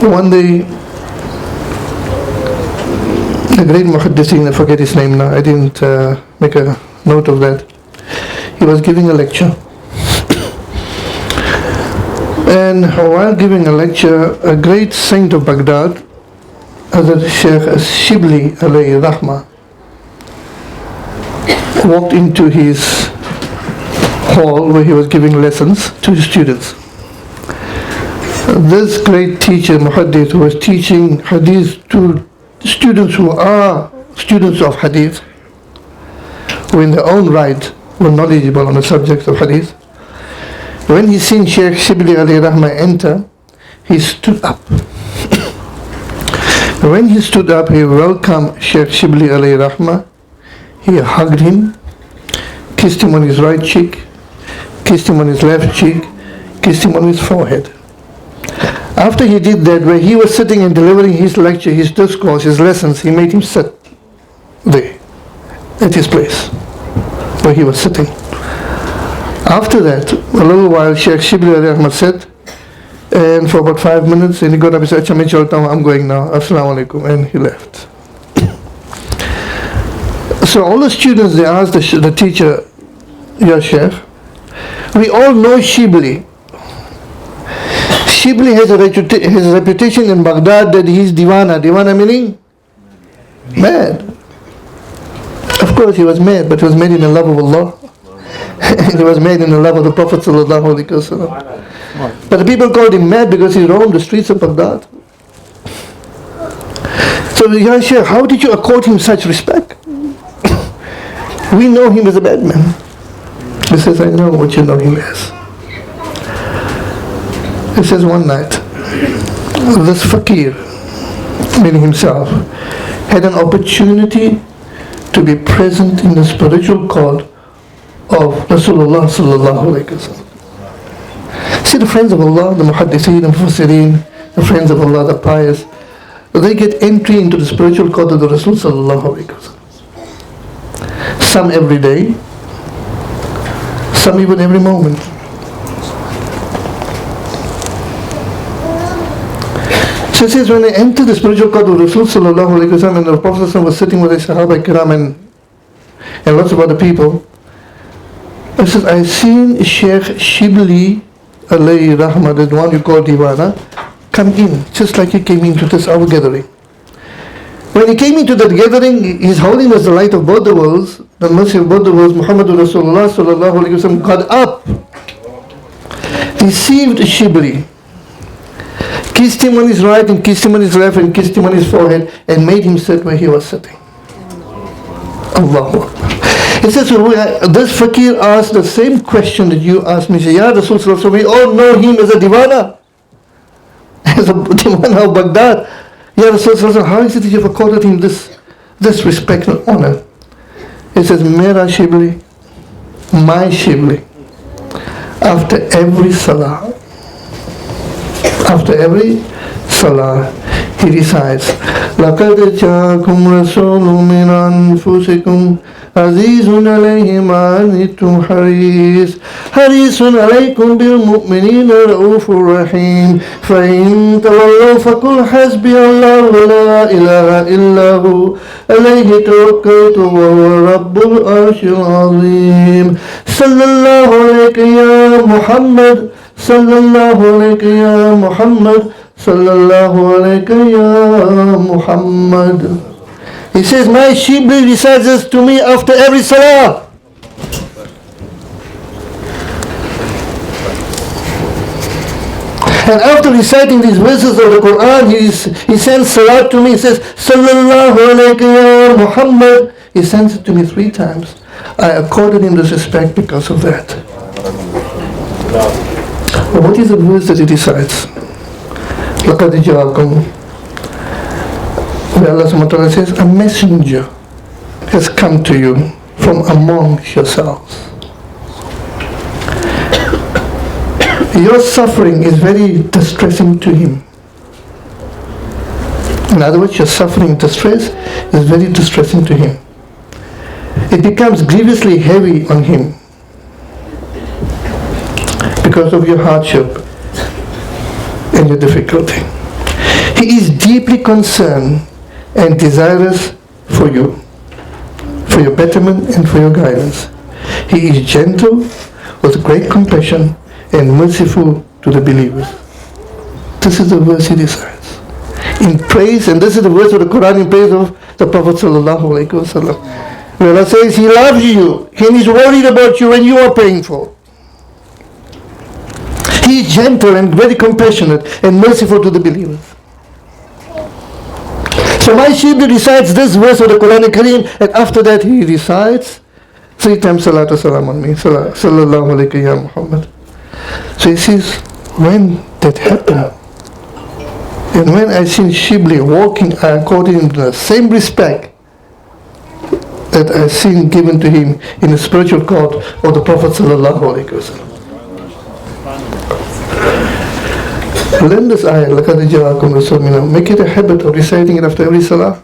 One day, the great muhaddith, I forget his name now, I didn't make a note of that. He was giving a lecture. And while giving a lecture, a great saint of Baghdad, Sheikh Shibli alayhi rahmah, walked into his hall where he was giving lessons to his students. This great teacher, muhaddith, was teaching hadith to students who are students of hadith, who in their own right were knowledgeable on the subject of hadith. When he seen Sheikh Shibli alayhi rahmah enter, he stood up. When he stood up, he welcomed Sheikh Shibli alayhi rahmah. He hugged him, kissed him on his right cheek, kissed him on his left cheek, kissed him on his forehead. After he did that, where he was sitting and delivering his lecture, his discourse, his lessons, he made him sit there, at his place, where he was sitting. After that, a little while, Sheikh Shibli alayhi rahmah said, and for about 5 minutes, and he got up and said, I'm going now, Assalamu alaikum, and he left. So all the students, they asked the teacher, Ya Sheikh, we all know Shibli. Shibli has a reputation in Baghdad that he is diwana. Diwana meaning? Mad. Of course he was mad, but he was made in the love of Allah. He was made in the love of the Prophet ﷺ. But the people called him mad because he roamed the streets of Baghdad. So, Ya Sheikh, how did you accord him such respect? We know him as a bad man. He says, I know what you know him as. He says one night, this fakir, meaning himself, had an opportunity to be present in the spiritual court of Rasulullah sallallahu alayhi wa sallam. See, the friends of Allah, the muhaddithin, the mufassirin, the friends of Allah, the pious, they get entry into the spiritual court of the Rasul sallallahu alayhi wa sallam. Some every day, some even every moment. So it says, when they entered the spiritual court of Rasul sallallahu alayhi wa sallam, and the Prophet was sitting with his Sahaba Kiram and lots of other people, it says, I seen Sheikh Shibli alayhi rahmah, the one you call diwana, come in, just like he came into this our gathering. When he came into that gathering, his holding was the light of both the worlds, the mercy of both the worlds. Muhammadur Rasulullah sallallahu alayhi wa sallam got up, received Shibli, kissed him on his right and kissed him on his left and kissed him on his forehead and made him sit where he was sitting. Allahu Akbar. It says, this fakir asked the same question that you asked me. Say, Ya Rasulullah, we all know him as a diwana, as a diwana of Baghdad. Ya Rasulullah, how is it that you have accorded him this respect and honor? It says, Mera Shibli, my Shibli, after every salah, he recites, لَقَدْ جَاءَكُمْ رَسُولٌ مِّنْ أَنفُسِكُمْ عَزِيزٌ عَلَيْهِ مَا عَنِتُّمْ حَرِيصٌ عَلَيْكُمْ بِالْمُؤْمِنِينَ رَءُوفٌ رَحِيمٌ فَإِن تَوَلَّوْا فَقُلْ حَسْبِيَ اللَّهُ لَا إِلَهَ إِلَّا هُوَ عَلَيْهِ تَوَكَّلْتُ وَهُوَ رَبُّ الْعَرْشِ الْعَظِيمِ صلى الله عليك يا محمد صلى الله عليك يا محمد صلى الله عليك يا محمد. He says, my Shibli recites this to me after every salah. And after reciting these verses of the Quran, he sends salat to me. He says, Sallallahu alayka ya Muhammad. He sends it to me 3 times. I accorded him this respect because of that. But what is the verse that he recites? لَقَدْ جَاءَكُمْ, where Allah subhanahu wa ta'ala says, a messenger has come to you from among yourselves. Your suffering is very distressing to him. In other words, your suffering, distress is very distressing to him. It becomes grievously heavy on him because of your hardship and your difficulty. He is deeply concerned and desirous for you, for your betterment and for your guidance. He is gentle with great compassion and merciful to the believers. This is the verse he decides. In praise, and this is the verse of the Quran in praise of the Prophet ﷺ. Where Allah says He loves you and He's worried about you when you are painful. He is gentle and very compassionate and merciful to the believers. So my Shibli recites this verse of the Quran Kareem, and after that he recites 3 times Salatu Salam on me, Sallallahu Alaihi Ya Muhammad. So he says, when that happened, and when I seen Shibli walking according to the same respect that I seen given to him in the spiritual court of the Prophet Sallallahu Alaihi Wasallam. Learn this ayah, لَقَدْ جَاءَكُمْ رَسُولٌ مِنْ أَنفُسِكُمْ. Make it a habit of reciting it after every salah.